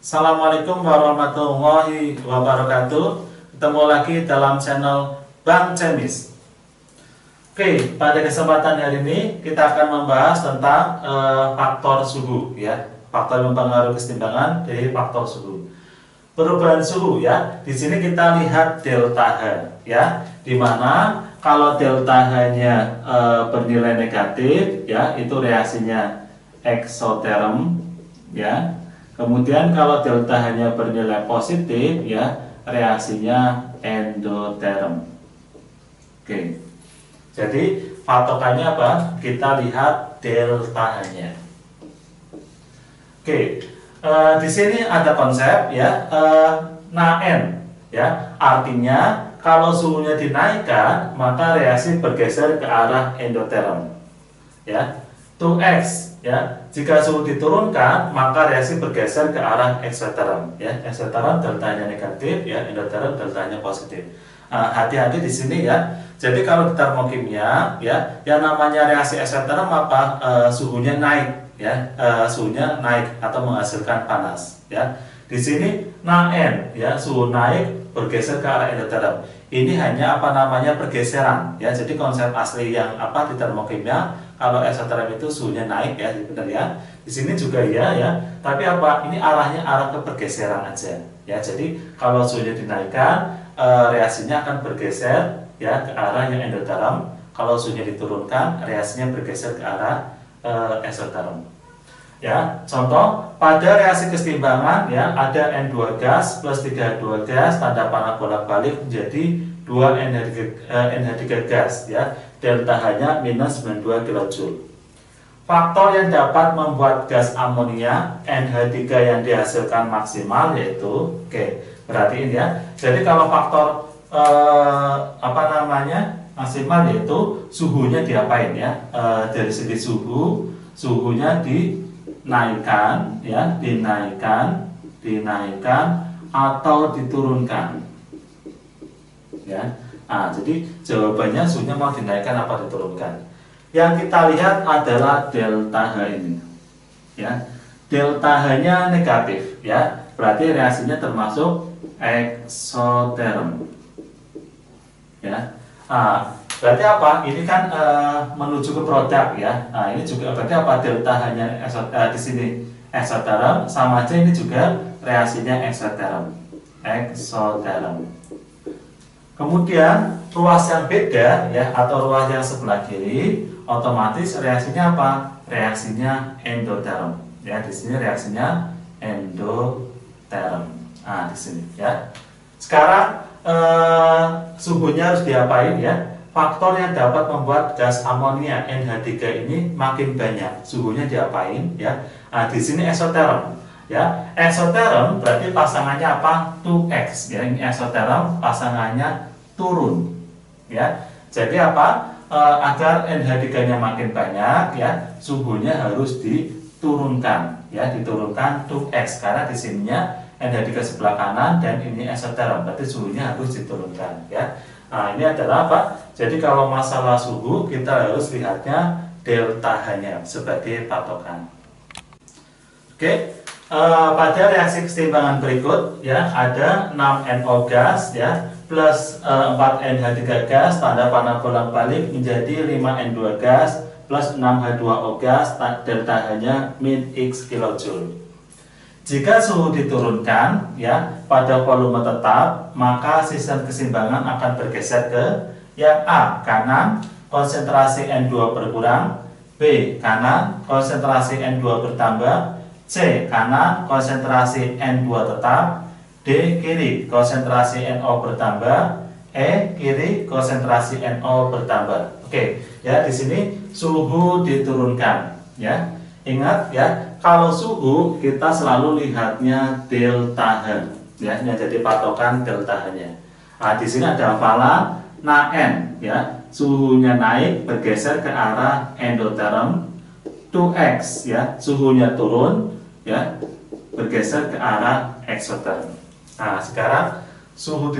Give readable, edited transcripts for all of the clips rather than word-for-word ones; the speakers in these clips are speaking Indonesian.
Assalamualaikum warahmatullahi wabarakatuh. Ketemu lagi dalam channel Bang Cemis. Oke, pada kesempatan hari ini kita akan membahas tentang faktor suhu, ya. Faktor yang mempengaruhi kesetimbangan dari faktor suhu. Perubahan suhu, ya. Di sini kita lihat delta H, ya. Dimana kalau delta H-nya bernilai negatif, ya, itu reaksinya eksoterm, ya. Kemudian kalau delta hanya bernilai positif, ya, reaksinya endoterm. Oke. Jadi patokannya apa? Kita lihat delta hanya. Oke. Di sini ada konsep, ya, NaN, ya. Artinya kalau suhunya dinaikkan, maka reaksi bergeser ke arah endoterm, ya. 2x, ya, jika suhu diturunkan maka reaksi bergeser ke arah eksoterm, ya. Eksoterm deltanya negatif, ya, endoterm deltanya positif. Hati-hati di sini, ya. Jadi kalau di termokimia, ya, yang namanya reaksi eksoterm apa? Suhunya naik, ya, suhunya naik atau menghasilkan panas, ya. Di sini NaN, ya, suhu naik bergeser ke arah endoterm. Ini hanya apa namanya pergeseran, ya. Jadi konsep asli yang apa di termokimia, kalau eksoterm itu suhunya naik, ya, benar, ya. Di sini juga ya, ya. Tapi apa? Ini arahnya arah ke pergeseran aja, ya. Jadi kalau suhunya dinaikkan, reaksinya akan bergeser, ya, ke arah yang endoterm. Kalau suhunya diturunkan, reaksinya bergeser ke arah eksoterm. Ya, contoh pada reaksi kesetimbangan, ya, ada N2 gas plus 3H2 gas, tanda panah bolak-balik menjadi 2 NH3 gas, ya. Delta H-nya minus 92 kJ. Faktor yang dapat membuat gas amonia NH3 yang dihasilkan maksimal yaitu, oke, perhatiin, ya. Jadi kalau faktor apa namanya maksimal yaitu suhunya diapain, ya. Dari segi suhunya dinaikkan, ya, dinaikkan atau diturunkan, ya. Jadi jawabannya suhunya mau dinaikkan apa diturunkan. Yang kita lihat adalah delta H ini, ya. Delta H-nya negatif, ya. Berarti reaksinya termasuk eksoterm, ya. Berarti apa? Ini kan menuju ke produk, ya. Ini juga berarti apa? Delta H-nya di sini eksoterm, sama aja ini juga reaksinya eksoterm. Kemudian ruas yang beda, ya, atau ruas yang sebelah kiri, otomatis reaksinya apa? Reaksinya endoterm, ya. Di sini reaksinya endoterm. Di sini, ya. Sekarang suhunya harus diapain, ya? Faktor yang dapat membuat gas amonia NH3 ini makin banyak, suhunya diapain, ya? Di sini eksoterm, ya. Eksoterm berarti pasangannya apa? 2x, ya. Ini eksoterm pasangannya turun, ya. Jadi apa? Agar NH3-nya makin banyak, ya, suhunya harus diturunkan, ya, diturunkan 2x karena di sininya NH3 sebelah kanan dan ini eksoterm, berarti suhunya harus diturunkan, ya. Ini adalah apa? Jadi kalau masalah suhu kita harus lihatnya delta H-nya sebagai patokan. Oke. Pada reaksi kesetimbangan berikut, ya, ada 6 NO gas, ya, plus 4 NH3 gas, tanda panah bolak-balik menjadi 5 N2 gas plus 6 H2O gas, delta H-nya min X kJ. Jika suhu diturunkan, ya, pada volume tetap, maka sistem keseimbangan akan bergeser ke yang A, kanan, konsentrasi N2 berkurang, B, kanan, konsentrasi N2 bertambah, C, kanan, konsentrasi N2 tetap, D, kiri, konsentrasi NO bertambah, E, kiri, konsentrasi NO bertambah. Oke, ya, di sini suhu diturunkan, ya. Ingat, ya, kalau suhu kita selalu lihatnya delta H, ya, yang jadi patokan delta H-nya. Di sini ada hafalan NaN, ya, suhunya naik bergeser ke arah endoterm, 2x, ya, suhunya turun, ya, bergeser ke arah eksoterm. Sekarang suhu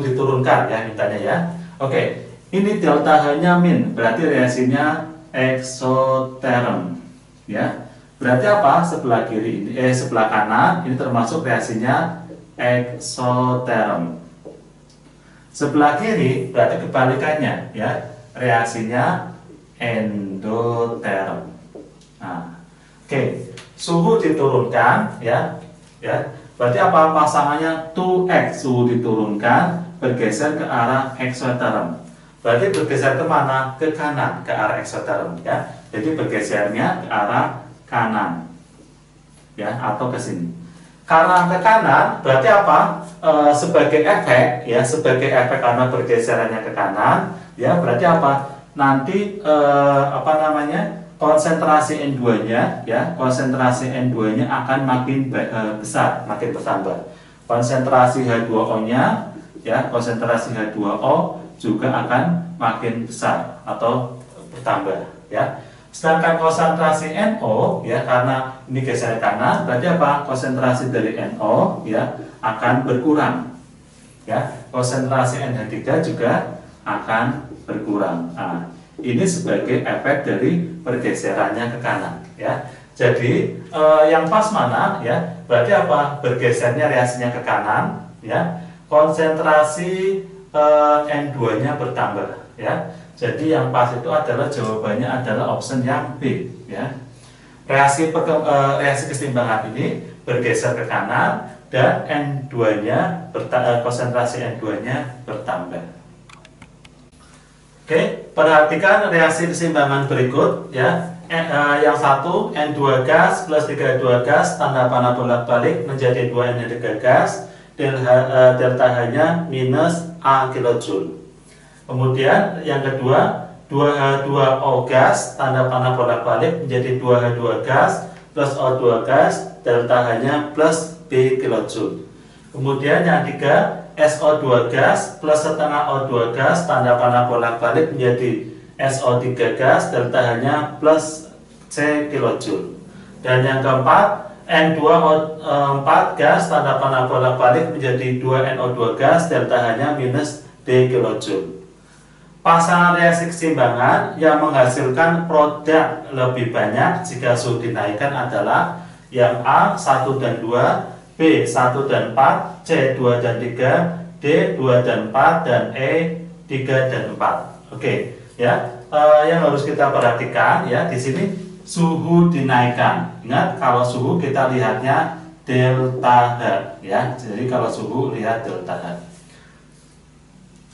diturunkan, ya, mintanya, ya. Oke, ini delta H-nya min, berarti reaksinya eksoterm, ya. Berarti apa? Sebelah kiri ini, sebelah kanan ini termasuk reaksinya eksoterm. Sebelah kiri berarti kebalikannya, ya, reaksinya endoterm. Nah, oke, suhu diturunkan, ya, berarti apa? Pasangannya 2x, suhu diturunkan, bergeser ke arah eksoterm. Berarti bergeser ke mana? Ke kanan, ke arah eksoterm, ya. Jadi bergesernya ke arah kanan, ya, atau ke sini. Karena ke kanan, berarti apa? Sebagai efek, ya, sebagai efek karena bergeserannya ke kanan, ya, berarti apa? Nanti konsentrasi N2-nya, ya, konsentrasi N2-nya akan makin besar, makin bertambah. Konsentrasi H2O-nya, ya, konsentrasi H2O juga akan makin besar atau bertambah, ya. Sedangkan konsentrasi NO, ya, karena ini geser kanan, berarti apa? Konsentrasi dari NO, ya, akan berkurang, ya. Konsentrasi NH3 juga akan berkurang. Nah, ini sebagai efek dari pergeserannya ke kanan, ya. Jadi yang pas mana, ya? Berarti apa? Bergesernya reaksinya ke kanan, ya. Konsentrasi N2-nya bertambah, ya. Jadi yang pas itu adalah jawabannya adalah option yang B, ya. Reaksi keseimbangan ini bergeser ke kanan dan N2-nya konsentrasi N2-nya bertambah. Oke, perhatikan reaksi keseimbangan berikut, ya. Yang satu, N2 gas plus 3H2 gas, tanda panah bolak-balik menjadi 2N3 gas, delta H-nya minus A kilojoule. Kemudian yang kedua, 2H2O gas, tanda panah bolak-balik menjadi 2H2 gas plus O2 gas, delta H-nya plus B kilojoule. Kemudian yang ketiga, SO2 gas plus setengah O2 gas, tanda panah bolak-balik menjadi SO3 gas, delta H-nya plus C kilojoule. Dan yang keempat, N2O4 gas, tanda panah bolak-balik menjadi 2NO2 gas, delta H-nya minus D kilojoule. Pasangan reaksi keseimbangan yang menghasilkan produk lebih banyak jika suhu dinaikkan adalah yang A 1 dan 2, B 1 dan 4, C 2 dan 3, D 2 dan 4, dan E 3 dan 4. Oke, ya. Yang harus kita perhatikan, ya, di sini suhu dinaikkan. Ingat, kalau suhu kita lihatnya delta H, ya. Jadi kalau suhu lihat delta H.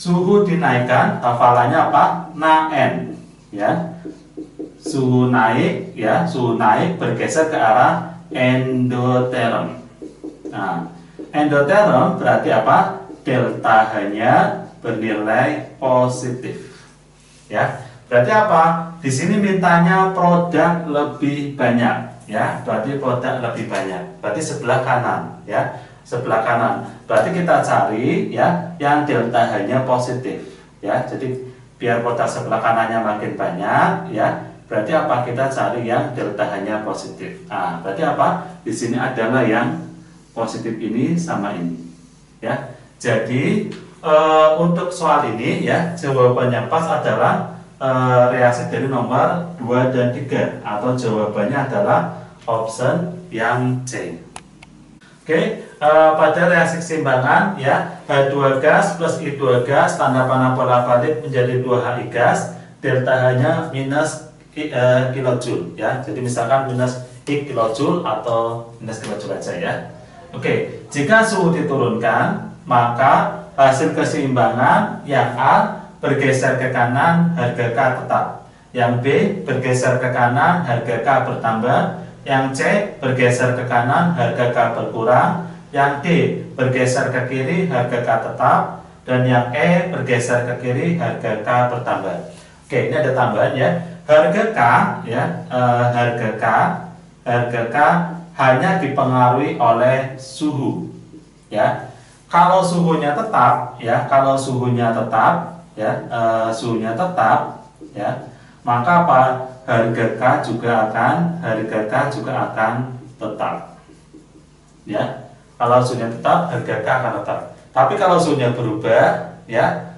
Suhu dinaikkan, hafalannya apa? Na-N, ya. Suhu naik, ya, suhu naik bergeser ke arah endoterm. Nah, endoterm berarti apa? Delta H-nya bernilai positif, ya. Berarti apa? Di sini mintanya produk lebih banyak, ya. Berarti produk lebih banyak. Berarti sebelah kanan, ya. Sebelah kanan. Berarti kita cari, ya, yang delta H-nya positif, ya. Jadi biar produk sebelah kanannya makin banyak, ya. Berarti apa? Kita cari yang delta H-nya positif. Nah, berarti apa? Di sini adalah yang positif ini sama ini, ya. Jadi untuk soal ini, ya, jawaban yang pas adalah reaksi dari nomor 2 dan 3, atau jawabannya adalah option yang C. Oke, pada reaksi keseimbangan, ya, H2 gas plus I2 gas, tanda panah bolak-balik menjadi 2HI gas, delta H-nya minus kilojoule, ya. Jadi misalkan minus I kilojoule atau minus kilojoule aja, ya. Oke, jika suhu diturunkan, maka hasil keseimbangan yang A bergeser ke kanan, harga K tetap. Yang B bergeser ke kanan, harga K bertambah. Yang C bergeser ke kanan, harga K berkurang. Yang D bergeser ke kiri, harga K tetap. Dan yang E bergeser ke kiri, harga K bertambah. Oke, ini ada tambahan, ya. Harga K, ya, harga K hanya dipengaruhi oleh suhu, ya. Kalau suhunya tetap, ya, suhunya tetap, ya, maka apa? Harga K juga akan tetap, ya. Kalau suhunya tetap, harga K akan tetap. Tapi kalau suhunya berubah, ya,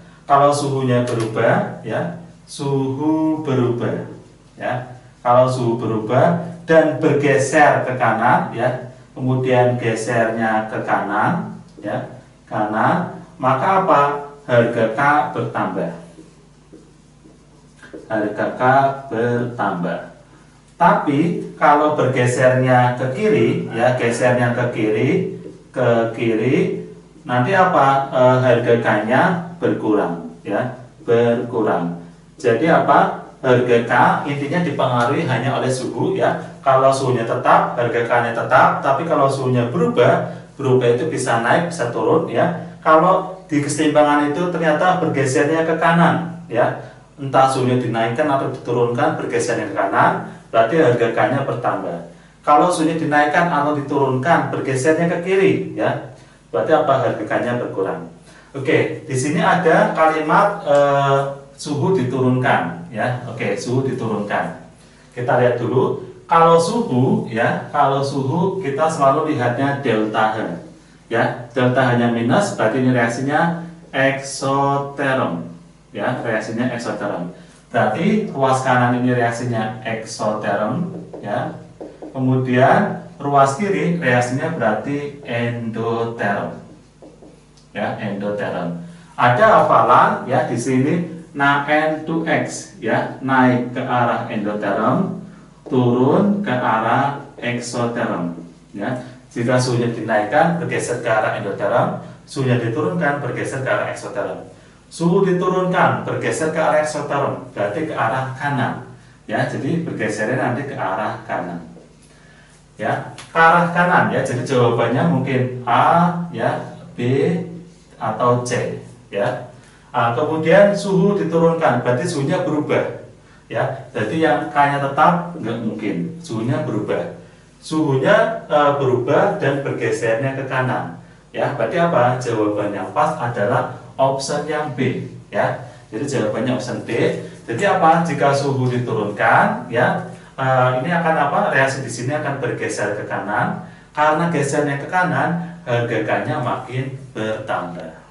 suhu berubah, ya. Kalau suhu berubah, dan bergeser ke kanan, ya, kemudian gesernya ke kanan, ya, kanan, maka apa? Harga K bertambah. Harga K bertambah. Tapi kalau bergesernya ke kiri, ya, gesernya ke kiri, nanti apa? Harga K-nya berkurang, ya, berkurang. Jadi apa? Harga K intinya dipengaruhi hanya oleh suhu, ya. Kalau suhunya tetap, harga K-nya tetap. Tapi kalau suhunya berubah itu bisa naik, bisa turun, ya. Kalau di keseimbangan itu ternyata bergesernya ke kanan, ya, entah suhunya dinaikkan atau diturunkan, bergesernya ke kanan, berarti harga K-nya bertambah. Kalau suhunya dinaikkan atau diturunkan, bergesernya ke kiri, ya, berarti apa? Harga K-nya berkurang. Oke, di sini ada kalimat suhu diturunkan, ya. Oke, suhu diturunkan. Kita lihat dulu. Kalau suhu, ya, kalau suhu kita selalu lihatnya delta H, ya. Delta H-nya minus, berarti ini reaksinya eksoterom, ya, reaksinya eksoterom. Berarti ruas kanan ini reaksinya eksoterom, ya. Kemudian ruas kiri reaksinya berarti endoterom, ya, endoterom. Ada hafalan, ya, di sini na N2X, ya, naik ke arah endoterom, turun ke arah eksoterom, ya. Jika suhunya dinaikkan bergeser ke arah endoterom, suhunya diturunkan bergeser ke arah eksoterom. Suhu diturunkan bergeser ke arah eksoterom, berarti ke arah kanan, ya. Jadi bergesernya nanti ke arah kanan, ya, ke arah kanan, ya. Jadi jawabannya mungkin A, ya, B atau C, ya. Kemudian suhu diturunkan, berarti suhunya berubah, ya. Jadi yang K-nya tetap nggak mungkin, suhunya berubah. Suhunya berubah dan bergesernya ke kanan, ya. Berarti apa? Jawaban yang pas adalah option yang B, ya. Jadi jawabannya option B. Jadi apa? Jika suhu diturunkan, ya, ini akan apa? Reaksi di sini akan bergeser ke kanan. Karena gesernya ke kanan, harga K-nya makin bertambah.